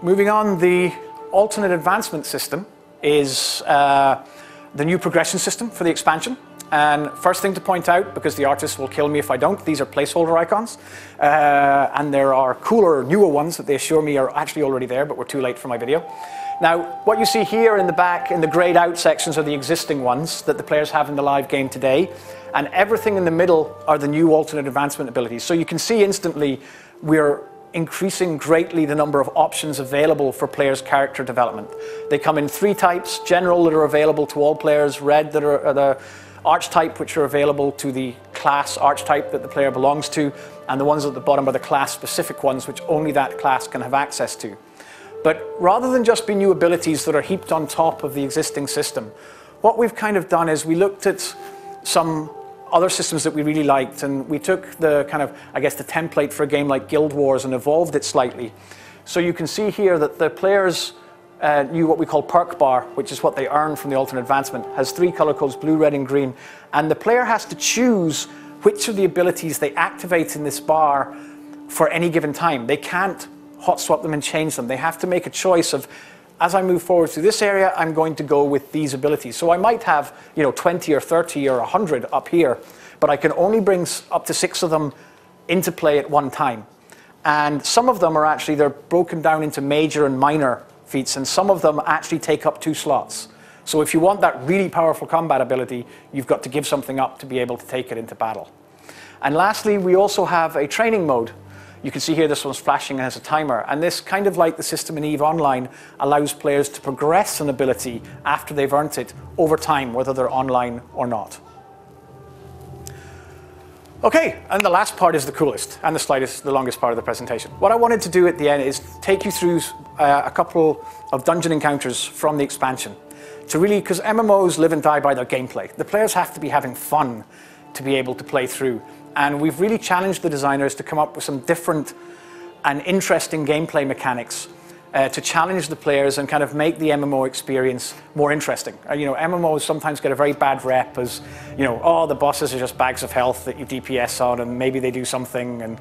moving on, the alternate advancement system is the new progression system for the expansion. And first thing to point out, because the artists will kill me if I don't, these are placeholder icons. And there are cooler, newer ones that they assure me are actually already there, but we're too late for my video. Now, what you see here in the back, in the grayed out sections, are the existing ones that the players have in the live game today. And everything in the middle are the new alternate advancement abilities. So you can see instantly we're increasing greatly the number of options available for players' character development. They come in 3 types: general, that are available to all players; red, that are the archetype, which are available to the class archetype that the player belongs to; and the ones at the bottom are the class-specific ones, which only that class can have access to. But rather than just be new abilities that are heaped on top of the existing system, what we've kind of done is we looked at some other systems that we really liked, and we took the kind of, I guess, the template for a game like Guild Wars and evolved it slightly. So you can see here that the players knew what we call perk bar, which is what they earn from the alternate advancement, has 3 color codes, blue, red, and green. And the player has to choose which of the abilities they activate in this bar for any given time. They can't hot swap them and change them. They have to make a choice of, as I move forward through this area, I'm going to go with these abilities. So I might have, 20 or 30 or 100 up here, but I can only bring up to 6 of them into play at one time. And some of them are actually, they're broken down into major and minor feats, and some of them actually take up 2 slots. So if you want that really powerful combat ability, you've got to give something up to be able to take it into battle. And lastly, we also have a training mode. You can see here this one's flashing and has a timer, and this, kind of like the system in EVE Online, allows players to progress an ability after they've earned it over time, whether they're online or not. Okay, and the last part is the coolest and the longest part of the presentation. What I wanted to do at the end is take you through a couple of dungeon encounters from the expansion, to really, because MMOs live and die by their gameplay. The players have to be having fun to be able to play through. And we've really challenged the designers to come up with some different and interesting gameplay mechanics to challenge the players and kind of make the MMO experience more interesting. MMOs sometimes get a very bad rep as, oh, the bosses are just bags of health that you DPS on, and maybe they do something. And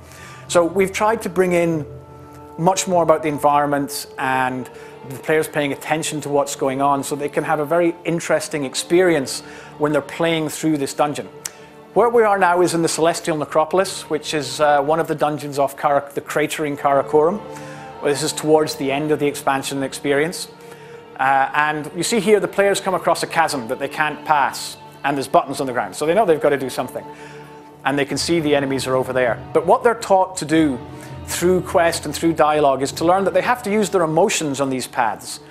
so we've tried to bring in much more about the environment and the players paying attention to what's going on, so they can have a very interesting experience when they're playing through this dungeon. Where we are now is in the Celestial Necropolis, which is one of the dungeons off the cratering Karakorum. This is towards the end of the expansion experience. And you see here the players come across a chasm that they can't pass, and there's buttons on the ground, so they know they've got to do something. And they can see the enemies are over there. But what they're taught to do through quest and through dialogue is to learn that they have to use their emotions on these paths.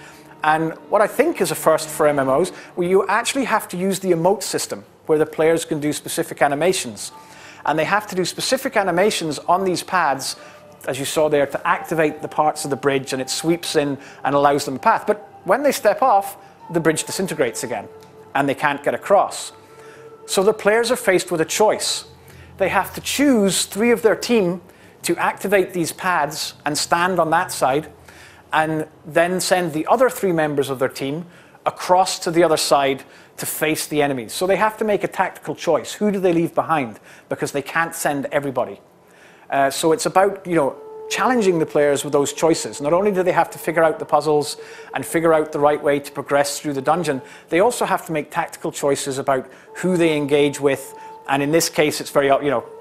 And what I think is a first for MMOs, where you actually have to use the emote system, where the players can do specific animations. And they have to do specific animations on these paths, as you saw there, to activate the parts of the bridge, and it sweeps in and allows them a path. But when they step off, the bridge disintegrates again, and they can't get across. So the players are faced with a choice. They have to choose 3 of their team to activate these paths and stand on that side, and then send the other 3 members of their team across to the other side to face the enemies. So they have to make a tactical choice. Who do they leave behind? Because they can't send everybody. So it's about, challenging the players with those choices. Not only do they have to figure out the puzzles and figure out the right way to progress through the dungeon, they also have to make tactical choices about who they engage with. And in this case, it's very,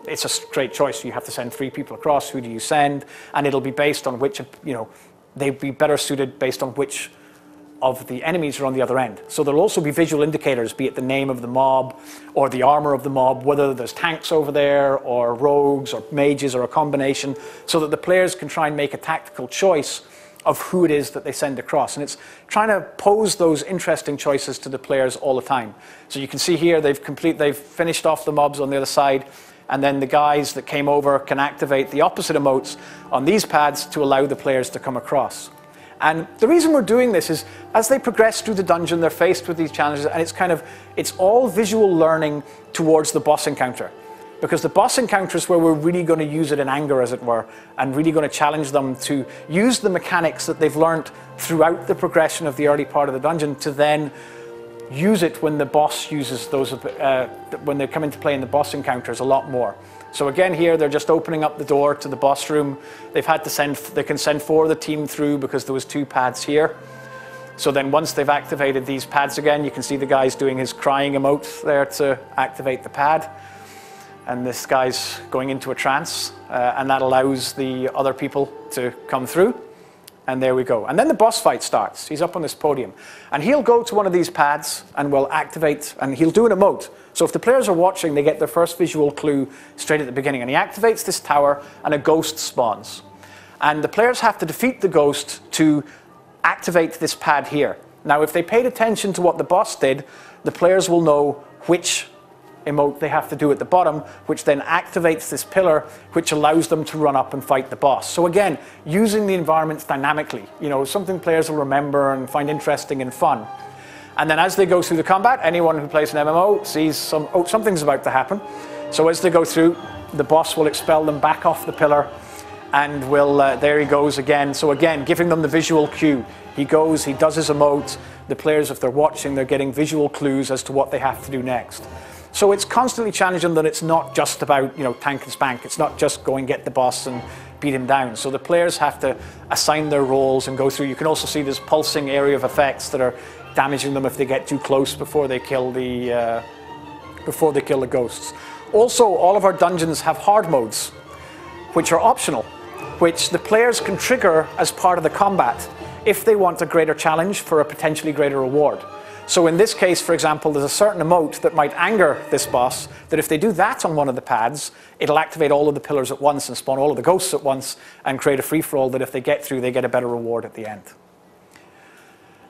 it's a straight choice. You have to send 3 people across. Who do you send? And it'll be based on which, they'd be better suited based on which of the enemies are on the other end. So there'll also be visual indicators, be it the name of the mob or the armor of the mob, whether there's tanks over there or rogues or mages or a combination, so that the players can try and make a tactical choice of who it is that they send across. And it's trying to pose those interesting choices to the players all the time. So you can see here they've finished off the mobs on the other side, and then the guys that came over can activate the opposite emotes on these pads to allow the players to come across. And the reason we're doing this is, as they progress through the dungeon, they're faced with these challenges, and it's all visual learning towards the boss encounter. Because the boss encounter is where we're really going to use it in anger, as it were, and really going to challenge them to use the mechanics that they've learned throughout the progression of the early part of the dungeon to then use it when the boss uses those, when they come into play in the boss encounters a lot more. So again here, they're just opening up the door to the boss room. They can send 4 of the team through because there was 2 pads here. So then once they've activated these pads again, you can see the guy's doing his crying emote there to activate the pad. And this guy's going into a trance, and that allows the other people to come through. And there we go. And then the boss fight starts. He's up on this podium. And he'll go to one of these pads and will activate, and he'll do an emote. So if the players are watching, they get their first visual clue straight at the beginning. And he activates this tower, and a ghost spawns. And the players have to defeat the ghost to activate this pad here. Now, if they paid attention to what the boss did, the players will know which emote they have to do at the bottom, which then activates this pillar, which allows them to run up and fight the boss. So again, using the environments dynamically, something players will remember and find interesting and fun. And then as they go through the combat, anyone who plays an MMO sees something's about to happen. So as they go through, the boss will expel them back off the pillar, and there he goes again. So again, giving them the visual cue. He goes, he does his emote. The players, if they're watching, they're getting visual clues as to what they have to do next. So it's constantly challenging that it's not just about, tank and spank. It's not just go and get the boss and beat him down. So the players have to assign their roles and go through. You can also see this pulsing area of effects that are damaging them if they get too close before they kill the ghosts. Also, all of our dungeons have hard modes, which are optional, which the players can trigger as part of the combat if they want a greater challenge for a potentially greater reward. So in this case, for example, there's a certain emote that might anger this boss, that if they do that on one of the pads, it'll activate all of the pillars at once and spawn all of the ghosts at once and create a free-for-all that if they get through, they get a better reward at the end.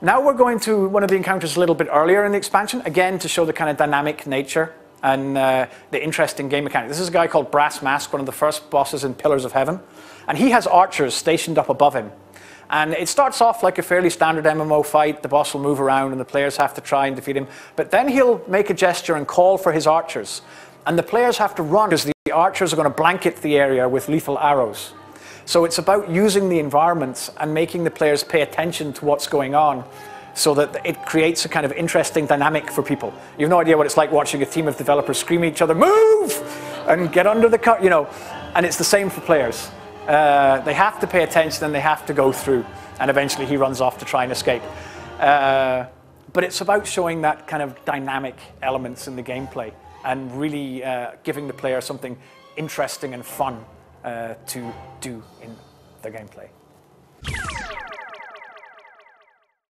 Now we're going to one of the encounters a little bit earlier in the expansion, again to show the kind of dynamic nature and the interesting game mechanic. This is a guy called Brass Mask, one of the first bosses in Pillars of Heaven, and he has archers stationed up above him. And it starts off like a fairly standard MMO fight. The boss will move around and the players have to try and defeat him. But then he'll make a gesture and call for his archers. And the players have to run because the archers are going to blanket the area with lethal arrows. So it's about using the environments and making the players pay attention to what's going on so that it creates a kind of interesting dynamic for people. You have no idea what it's like watching a team of developers scream at each other, "Move!" and get under the cut, and it's the same for players. They have to pay attention and they have to go through, and eventually he runs off to try and escape. But it's about showing that kind of dynamic elements in the gameplay and really giving the player something interesting and fun to do in the gameplay.